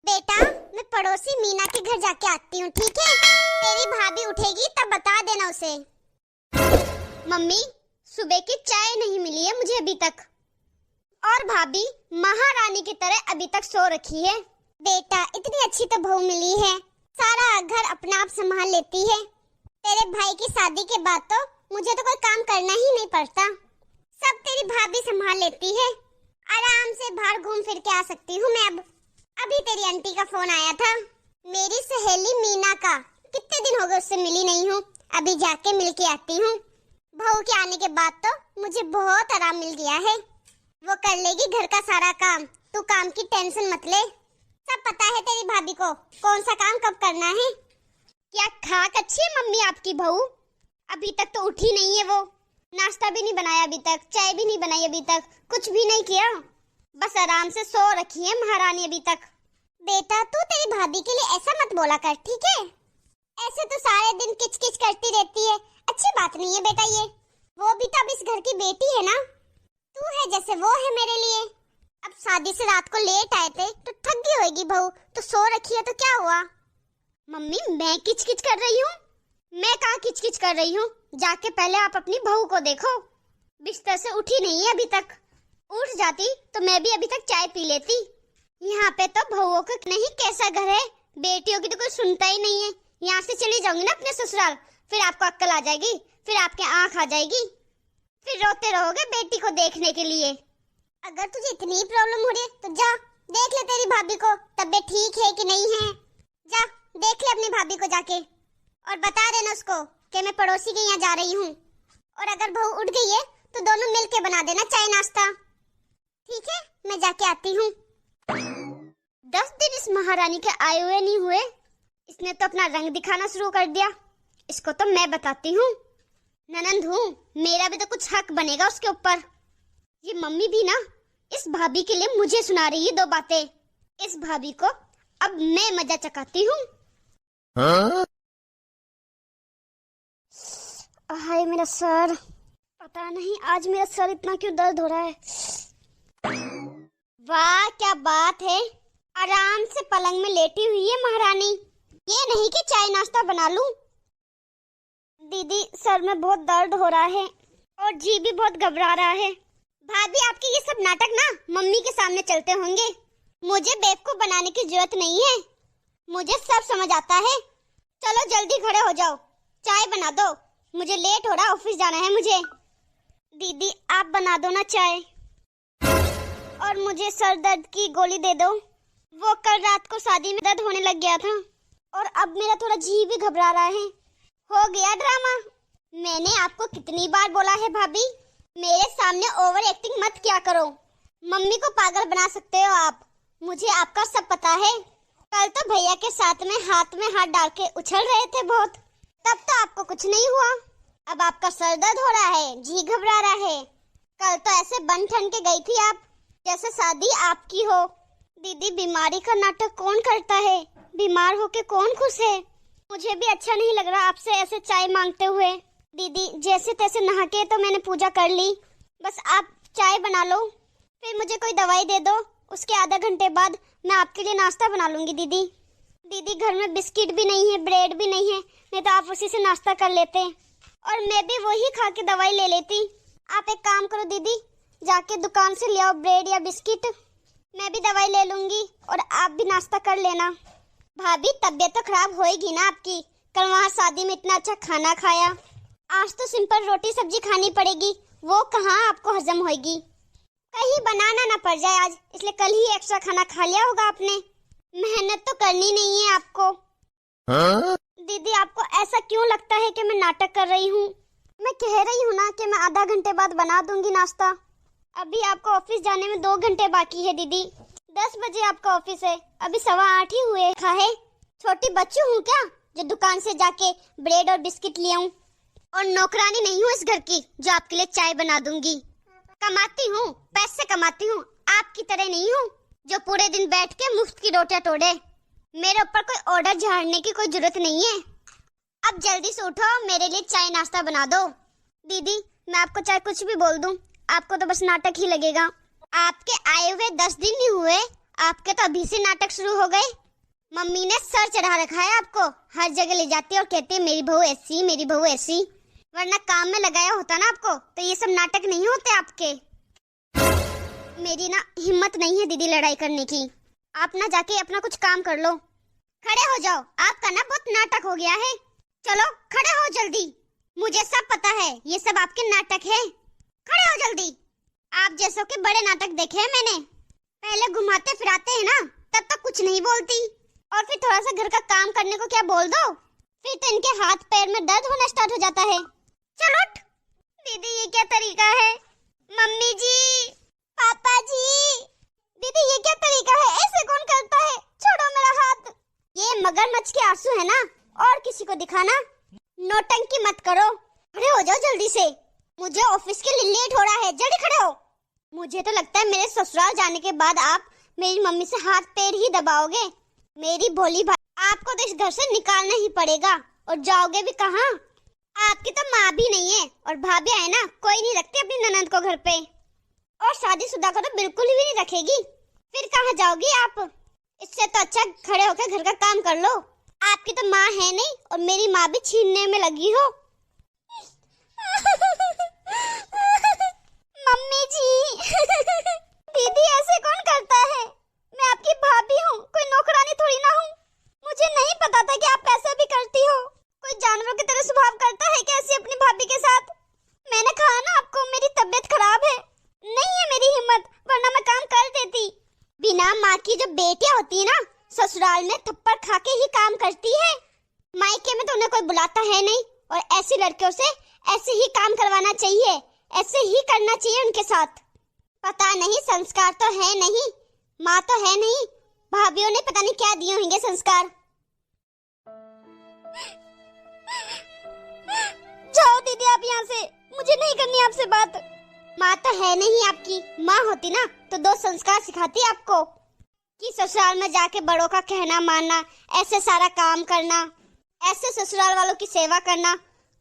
बेटा मैं पड़ोसी मीना के घर जाके आती हूँ, ठीक है? तेरी भाभी उठेगी तब बता देना उसे। मम्मी सुबह की चाय नहीं मिली है मुझे अभी तक, और भाभी महारानी की तरह अभी तक सो रखी है। बेटा इतनी अच्छी तो बहू मिली है, सारा घर अपना आप संभाल लेती है। तेरे भाई की शादी के बाद तो मुझे तो कोई काम करना ही नहीं पड़ता, सब तेरी भाभी संभाल लेती है। आराम से बाहर घूम फिर के आ सकती हूँ मैं अब। अभी तेरी आंटी का फोन आया था, मेरी सहेली मीना का, कितने दिन हो गए उससे मिली नहीं हूँ, अभी जाके मिल के आती हूँ। बहू के आने के बाद तो मुझे बहुत आराम मिल गया है, वो कर लेगी घर का सारा काम, तू काम की टेंशन मत ले। सब पता है तेरी भाभी को कौन सा काम कब करना है। क्या खाक अच्छी है मम्मी आपकी बहू? अभी तक तो उठी नहीं है वो, नाश्ता भी नहीं बनाया अभी तक, चाय भी नहीं बनाई अभी तक, कुछ भी नहीं किया, बस आराम से सो रखी है महारानी अभी तक। बेटा तू तेरी भाभी के लिए ऐसा मत बोला कर, ठीक है? ऐसे तो सारे दिन किच किच करती रहती है, अच्छी बात नहीं है बेटा ये। वो भी तो अब इस घर की बेटी है ना, तू है जैसे वो है मेरे लिए। अब शादी से रात को लेट आए थे तो थक गई होगी बहू, तो सो रखी है तो क्या हुआ? मम्मी मैं किच किच कर रही हूँ? मैं कहाँ किच किच कर रही हूँ, जाके पहले आप अपनी बहू को देखो, बिस्तर से उठी नहीं है अभी तक। उठ जाती तो मैं भी अभी तक चाय पी लेती। यहाँ पे तो बहुओं का नहीं कैसा घर है, बेटियों की तो कोई सुनता ही नहीं है। यहाँ से चली जाऊंगी ना अपने ससुराल, फिर आपको अक्ल आ जाएगी, फिर आपके आँख आ जाएगी, फिर रोते रहोगे बेटी को देखने के लिए। अगर तुझे इतनी प्रॉब्लम हो रही है तो जा देख ले तेरी भाभी को, तबीयत ठीक है कि नहीं है। जा देख ले अपनी भाभी को जाके, और बता देना उसको कि मैं पड़ोसी के यहाँ जा रही हूँ। और अगर बहू उठ गई है तो दोनों मिलके बना देना चाय नाश्ता, ठीक है? मैं जाके आती हूँ। 10 दिन इस महारानी के आए हुए नहीं हुए, इसने तो अपना रंग दिखाना शुरू कर दिया। इसको तो मैं बताती हूँ, ननंद हूँ, मेरा भी तो कुछ हक बनेगा उसके ऊपर। ये मम्मी भी ना इस भाभी के लिए मुझे सुना रही है 2 बातें। इस भाभी को अब मैं मजा चखाती हूँ। हाय मेरा सर, पता नहीं आज मेरा सर इतना क्यों दर्द हो रहा है। वाह क्या बात है, आराम से पलंग में लेटी हुई है महारानी। ये नहीं कि चाय नाश्ता बना लूं। दीदी सर में बहुत दर्द हो रहा है और जी भी बहुत घबरा रहा है। भाभी आपके ये सब नाटक ना मम्मी के सामने चलते होंगे, मुझे बेवकूफ बनाने की जरूरत नहीं है, मुझे सब समझ आता है। चलो जल्दी खड़े हो जाओ, चाय बना दो, मुझे लेट हो रहा, ऑफिस जाना है मुझे। दीदी आप बना दो ना चाय, और मुझे सर दर्द की गोली दे दो। वो कल रात को शादी में दर्द होने लग गया था और अब मेरा थोड़ा जी भी घबरा रहा है। हो गया ड्रामा। मैंने आपको कितनी बार बोला है भाभी, मेरे सामने ओवर एक्टिंग मत किया करो, मम्मी को पागल बना सकते हो आप, मुझे आपका सब पता है। कल तो भैया के साथ में हाथ डाल के उछल रहे थे बहुत, तब तो आपको कुछ नहीं हुआ, अब आपका सर दर्द हो रहा है, जी घबरा रहा है। कल तो ऐसे बन ठन के गई थी आप जैसे शादी आपकी हो। दीदी बीमारी का नाटक कौन करता है, बीमार होके कौन खुश है? मुझे भी अच्छा नहीं लग रहा आपसे ऐसे चाय मांगते हुए। दीदी जैसे तैसे नहा के तो मैंने पूजा कर ली, बस आप चाय बना लो, फिर मुझे कोई दवाई दे दो, उसके आधा घंटे बाद मैं आपके लिए नाश्ता बना लूंगी। दीदी दीदी घर में बिस्किट भी नहीं है, ब्रेड भी नहीं है, नहीं तो आप उसी से नाश्ता कर लेते और मैं भी वही खा के दवाई ले लेती। आप एक काम करो दीदी, जाके दुकान से ले आओ ब्रेड या बिस्किट, मैं भी दवाई ले लूंगी और आप भी नाश्ता कर लेना। भाभी तबीयत तो खराब होएगी ना आपकी, कल वहाँ शादी में इतना अच्छा खाना खाया, आज तो सिंपल रोटी सब्जी खानी पड़ेगी, वो कहाँ आपको हजम होएगी। कहीं बनाना ना पड़ जाए आज, इसलिए कल ही एक्स्ट्रा खाना खा लिया होगा आपने। मेहनत तो करनी नहीं है आपको। दीदी आपको ऐसा क्यों लगता है कि मैं नाटक कर रही हूँ? मैं कह रही हूँ ना कि मैं आधा घंटे बाद बना दूंगी नाश्ता। अभी आपको ऑफिस जाने में 2 घंटे बाकी है दीदी, 10 बजे आपका ऑफिस है, अभी 7:15 ही हुए है। छोटी बच्ची हूँ क्या जो दुकान से जाके ब्रेड और बिस्किट ले आऊं? और नौकरानी नहीं हूँ इस घर की जो आपके लिए चाय बना दूंगी। कमाती हूँ, पैसे कमाती हूँ, आपकी तरह नहीं हूँ जो पूरे दिन बैठ के मुफ्त की रोटियां तोड़े। मेरे ऊपर कोई ऑर्डर झाड़ने की कोई जरूरत नहीं है। अब जल्दी से उठो, मेरे लिए चाय नाश्ता बना दो। दीदी मैं आपको चाहे कुछ भी बोल दूं, आपको तो बस नाटक ही लगेगा। आपके आए हुए 10 दिन नहीं हुए आपके तो अभी से नाटक शुरू हो गए। मम्मी ने सर चढ़ा रखा है आपको, हर जगह ले जाती है और कहती है मेरी बहू ऐसी, मेरी बहू ऐसी। वरना काम में लगाया होता ना आपको तो ये सब नाटक नहीं होते आपके। मेरी ना हिम्मत नहीं है दीदी लड़ाई करने की। आप ना जाके अपना कुछ काम कर लो। खड़े हो जाओ, आपका ना बहुत नाटक हो गया है। चलो खड़े हो जल्दी। मुझे सब पता है, ये सब आपके नाटक है। खड़े हो जल्दी। आप जैसों के बड़े नाटक देखे हैं मैंने। पहले घुमाते फिराते हैं ना, तब तक कुछ नहीं बोलती, और फिर थोड़ा सा घर का काम करने को क्या बोल दो, फिर तो इनके हाथ पैर में दर्द होना स्टार्ट हो जाता है। चलो उठ। दीदी ये क्या तरीका है? मम्मी जी, पापा जी, दीदी ये क्या तरीका है? ऐसे कौन करता है? छोड़ो मेरा हाथ। ये मगरमच्छ के आंसू है ना, और किसी को दिखाना। नौटंकी मत करो, खड़े हो जाओ जल्दी से। मुझे ऑफिस के लिए लेट हो रहा है, जल्दी खड़े हो। मुझे तो लगता है मेरे ससुराल जाने के बाद आप मेरी मम्मी से हाथ पैर ही दबाओगे। मेरी भोली भाई, आपको तो इस घर से निकालना ही पड़ेगा। और जाओगे भी कहाँ? आपकी तो माँ भी नहीं है, और भाभी है ना, कोई नहीं रखती अपनी ननद को घर पे, और शादीशुदा को तो बिल्कुल भी नहीं रखेगी। फिर कहाँ जाओगी आप? इससे तो अच्छा खड़े होकर घर का काम कर लो। आपकी तो माँ है नहीं, और मेरी माँ भी छीनने में लगी हो। मम्मी जी, दीदी ऐसे कौन करता है? मैं आपकी भाभी हूँ, कोई नौकरानी थोड़ी ना हूँ। मुझे नहीं पता था कि आप ऐसा भी करती हो। कोई जानवरों की तरह स्वभाव करता है कैसे अपनी भाभी के साथ? मैंने कहा ना आपको, मेरी तबीयत खराब है, नहीं है मेरी हिम्मत, वरना मैं काम कर देती। बिना माँ की जो बेटियां होती है ना, ससुराल में थप्पड़ खा के ही काम करती है। मायके में तो उन्हें कोई बुलाता है नहीं, और ऐसी लड़कियों से ऐसे ही काम करवाना चाहिए, ऐसे ही करना चाहिए उनके साथ। पता नहीं संस्कार तो है नहीं, माँ तो है नहीं, भाभीयों ने पता नहीं क्या दिए होंगे संस्कार। जाओ दीदी आप यहाँ से, मुझे नहीं करनी आपसे बात। माँ तो है नहीं आपकी, माँ होती ना तो दो संस्कार सिखाती आपको, कि ससुराल में जाके बड़ों का कहना मानना, ऐसे सारा काम करना, ऐसे ससुराल वालों की सेवा करना।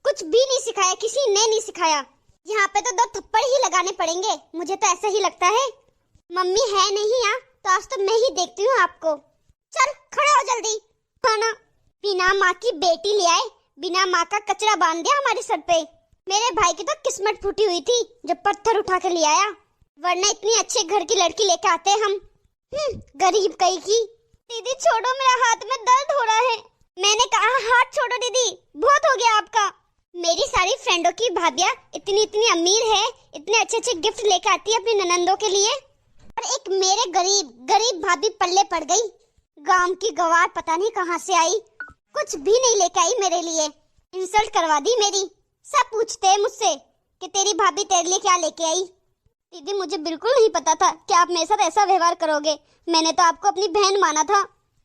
कुछ भी नहीं सिखाया, किसी ने नहीं सिखाया। यहाँ पे तो दो थप्पड़ ही लगाने पड़ेंगे, मुझे तो ऐसा ही लगता है। मम्मी है नहीं यहाँ तो आज तो मैं ही देखती हूँ आपको। चल खड़े हो जल्दी। खाना बिना माँ की बेटी ले आए, बिना माँ का कचरा बांध दिया हमारे सर पे। मेरे भाई की तो किस्मत फूटी हुई थी जब पत्थर उठा के ले आया, वरना इतनी अच्छे घर की लड़की लेके आते हम। गरीब कहीं की। दीदी छोड़ो, मेरा हाथ में दर्द हो रहा है। मैंने कहा हाथ छोड़ो दीदी, बहुत हो गया आपका। मेरी सारी फ्रेंडों की भाभियाँ इतनी इतनी अमीर है, इतने अच्छे अच्छे गिफ्ट लेकर आती है अपनी ननंदों के लिए, और एक मेरे गरीब भाभी पल्ले पड़ गई। गांव की गवार पता नहीं कहाँ से आई, कुछ भी नहीं लेके आई मेरे लिए, इंसल्ट करवा दी मेरी। सब पूछते हैं मुझसे कि तेरी भाभी तेरे लिए क्या लेके आई। दीदी मुझे बिल्कुल नहीं पता था कि आप मेरे साथ ऐसा व्यवहार करोगे। मैंने तो आपको अपनी बहन माना था।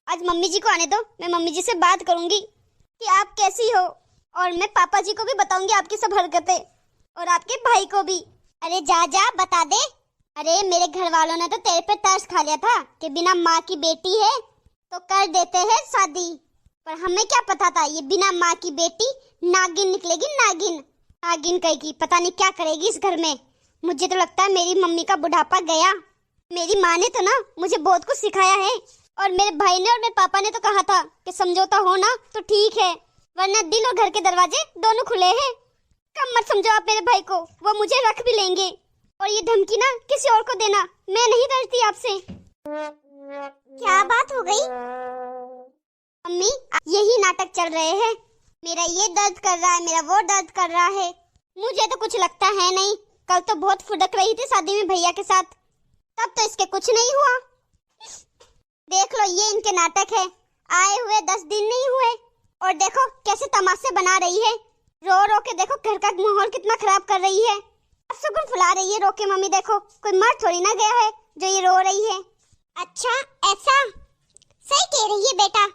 आज मम्मी जी को आने दो, मैं मम्मी जी से बात करूंगी कि आप कैसी हो, और मैं पापा जी को भी बताऊंगी आपकी सब हरकतें, और आपके भाई को भी। अरे जा जा बता दे। अरे मेरे घर वालों ने तो तेरे पे तरस खा लिया था कि बिना माँ की बेटी है तो कर देते हैं शादी, पर हमें क्या पता था ये बिना माँ की बेटी नागिन निकलेगी। नागिन कहेगी, पता नहीं क्या करेगी इस घर में। मुझे तो लगता है मेरी मम्मी का बुढ़ापा गया। मेरी माँ ने तो ना मुझे बहुत कुछ सिखाया है, और मेरे भाई ने और मेरे पापा ने तो कहा था कि समझौता हो ना तो ठीक है, वरना दिल और घर के दरवाजे दोनों खुले हैं। कम मत समझो आप मेरे भाई को, वो मुझे रख भी लेंगे। और ये धमकी ना किसी और को देना, मैं नहीं डरती आपसे। क्या बात हो गई मम्मी? यही नाटक चल रहे हैं, मेरा ये दर्द कर रहा है, मेरा वो दर्द कर रहा है। मुझे तो कुछ लगता है नहीं। कल तो बहुत फुदक रही थी शादी में भैया के साथ, तब तो इसके कुछ नहीं हुआ। देख लो ये इनके नाटक है। आए हुए 10 दिन नहीं हुए, और देखो कैसे तमाशे बना रही है। रो रो के देखो घर का माहौल कितना खराब कर रही है। अब सुगुन फुला रही है रो के। मम्मी देखो, कोई मर थोड़ी ना गया है जो ये रो रही है। अच्छा ऐसा? सही कह रही है बेटा,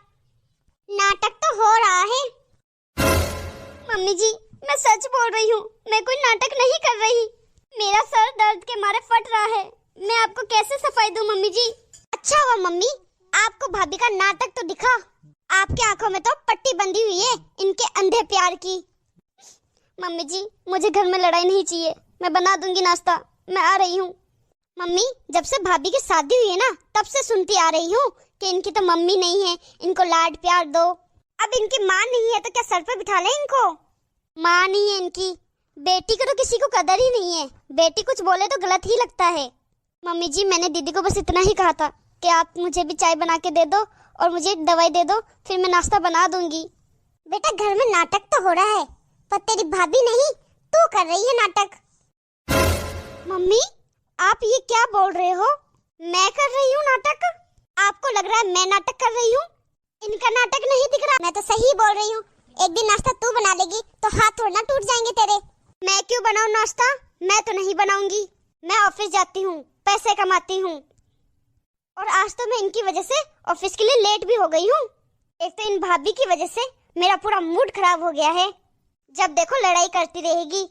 नाटक तो हो रहा है। मम्मी जी मैं सच बोल रही हूँ, मैं कोई नाटक नहीं कर रही। मेरा सर दर्द के मारे फट रहा है, मैं आपको कैसे सफाई दूं मम्मी जी? अच्छा हुआ मम्मी आपको भाभी का नाटक तो दिखा। आपकी आंखों में तो पट्टी बंधी हुई है इनके अंधे प्यार की। मम्मी जी मुझे घर में लड़ाई नहीं चाहिए, मैं बना दूंगी नाश्ता, मैं आ रही हूँ। मम्मी, जब से भाभी की शादी हुई है ना, तब से सुनती आ रही हूँ कि इनकी तो मम्मी नहीं है, इनको लाड प्यार दो। अब इनकी माँ नहीं है तो क्या सर पे बिठा ले इनको? माँ नहीं है इनकी। बेटी को तो किसी को कदर ही नहीं है, बेटी कुछ बोले तो गलत ही लगता है। मम्मी जी, मैंने दीदी को बस इतना ही कहा था कि आप मुझे भी चाय बना के दे दो और मुझे दवाई दे दो, फिर मैं नाश्ता बना दूंगी। बेटा, घर में नाटक तो हो रहा है, पर तेरी भाभी नहीं, तू कर रही है नाटक। मम्मी, आप ये क्या बोल रहे हो? मैं कर रही हूँ नाटक? आपको लग रहा है मैं नाटक कर रही हूँ? इनका नाटक नहीं दिख रहा। मैं तो सही बोल रही हूँ। एक दिन नाश्ता तू बना लेगी तो हाथ थोड़ा टूट जाएंगे तेरे। मैं क्यों बनाऊं नाश्ता? मैं तो नहीं बनाऊंगी। मैं ऑफिस जाती हूँ, पैसे कमाती हूँ, और आज तो मैं इनकी वजह से ऑफिस के लिए लेट भी हो गई हूँ। एक तो इन भाभी की वजह से मेरा पूरा मूड खराब हो गया है। जब देखो लड़ाई करती रहेगी।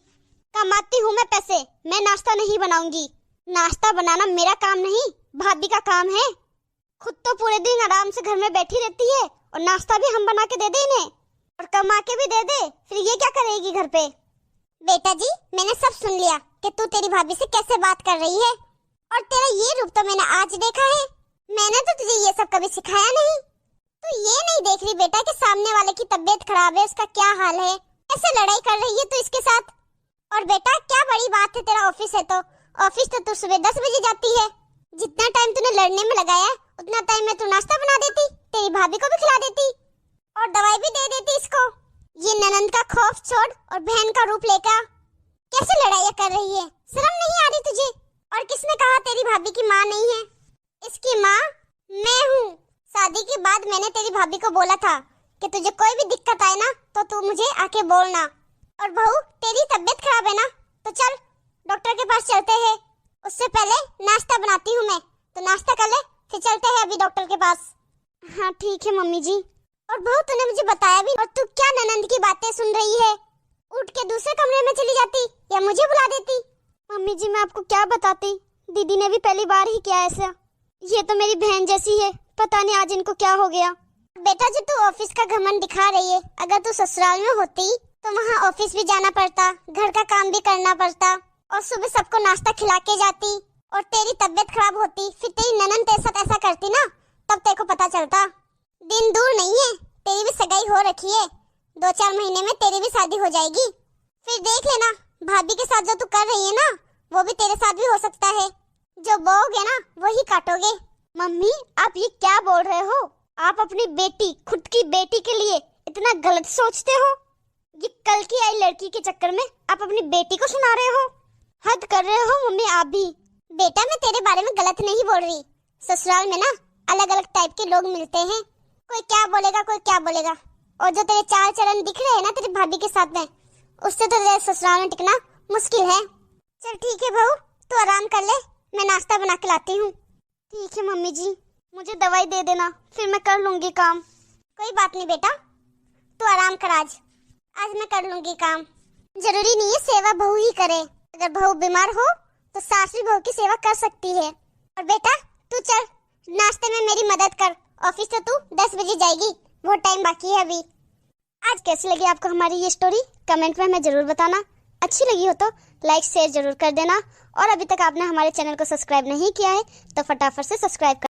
कमाती हूँ मैं पैसे, मैं नाश्ता नहीं बनाऊंगी। नाश्ता बनाना मेरा काम नहीं, भाभी का काम है। खुद तो पूरे दिन आराम से घर में बैठी रहती है और नाश्ता भी हम बना के दे दे इन्हें, और कमा के भी दे दे, फिर ये क्या करेगी घर पे? बेटा जी, मैंने सब सुन लिया कि तू तेरी भाभी से कैसे बात कर रही है, और तेरा ये रूप तो मैंने आज देखा है। मैंने तो तुझे ये सब कभी सिखाया नहीं। तू ये नहीं देख रही बेटा कि सामने वाले की तबीयत खराब है, उसका क्या हाल है, कैसे लड़ाई कर रही है तू इसके साथ। और बेटा, क्या बड़ी बात है, तेरा ऑफिस है तो ऑफिस तो तू सुबह 10 बजे जाती है। जितना टाइम तूने लड़ने में लगाया उतना टाइम में तू नाश्ता बना देती, तेरी भाभी को भी खिला देती और दवाई भी दे देती इसको। ये ननंद का खौफ छोड़ और बहन का रूप लेकर कैसे लड़ाइयाँ कर रही है? शर्म नहीं आ रही तुझे? और किसने कहा तेरी भाभी की माँ नहीं है? इसकी माँ मैं हूँ। शादी के बाद मैंने तेरी भाभी को बोला था कि तुझे कोई भी दिक्कत आए ना तो तू मुझे आके बोलना। और बहू, तेरी तबीयत खराब है ना, तो चल डॉक्टर के पास चलते हैं। उससे पहले नाश्ता बनाती हूँ मैं, तो नाश्ता कर ले, फिर चलते हैं अभी डॉक्टर के पास। हाँ ठीक है मम्मी जी। और बहू, तूने मुझे बताया भी, और तू क्या ननंद की बातें सुन रही है? उठ के दूसरे कमरे में चली जाती या मुझे बुला देती। मम्मी जी, मैं आपको क्या बताती, दीदी ने भी पहली बार ही किया ऐसा। ये तो मेरी बहन जैसी है, पता नहीं आज इनको क्या हो गया। बेटा जी, तू ऑफिस का घमंड दिखा रही है। अगर तू ससुराल में होती तो वहाँ ऑफिस भी जाना पड़ता, घर का काम भी करना पड़ता, और सुबह सबको नाश्ता खिला के जाती, और तेरी तबीयत खराब होती, फिर तेरी ननंद तेरे साथ ऐसा करती ना, तब तेरे को पता चलता। दिन दूर नहीं है, तेरी भी सगाई हो रखी है, 2-4 महीने में तेरी भी शादी हो जाएगी। फिर देख लेना, भाभी के साथ जो तू कर रही है ना, वो भी तेरे साथ भी हो सकता है। जो बोओगे ना वही काटोगे। मम्मी, आप ये क्या बोल रहे हो? आप अपनी बेटी, खुद की बेटी के लिए इतना गलत सोचते हो? ये कल की आई लड़की के चक्कर में आप अपनी बेटी को सुना रहे हो। हद कर रहे हो मम्मी आप भी। बेटा, मैं तेरे बारे में गलत नहीं बोल रही। ससुराल में ना अलग अलग टाइप के लोग मिलते हैं, कोई क्या बोलेगा कोई क्या बोलेगा। और जो तेरे चाल चलन दिख रहे हैं ना तेरी भाभी के साथ में, उससे तो तेरे ससुराल में टिकना मुश्किल है। चल ठीक है बहू, तू आराम कर ले, मैं नाश्ता बना के लाती हूँ। ठीक है मम्मी जी, मुझे दवाई दे देना, फिर मैं कर लूंगी काम। कोई बात नहीं बेटा, तू आराम कर। आज मैं कर लूंगी काम। जरूरी नहीं है सेवा बहू ही करे, अगर बहू बीमार हो तो सास भी बहू की सेवा कर सकती है। और बेटा, तू चल नाश्ते में मेरी मदद कर, ऑफिस तो तू 10 बजे जाएगी, वो टाइम बाकी है अभी। आज कैसी लगी आपको हमारी ये स्टोरी, कमेंट में हमें जरूर बताना। अच्छी लगी हो तो लाइक शेयर जरूर कर देना, और अभी तक आपने हमारे चैनल को सब्सक्राइब नहीं किया है तो फटाफट से सब्सक्राइब कर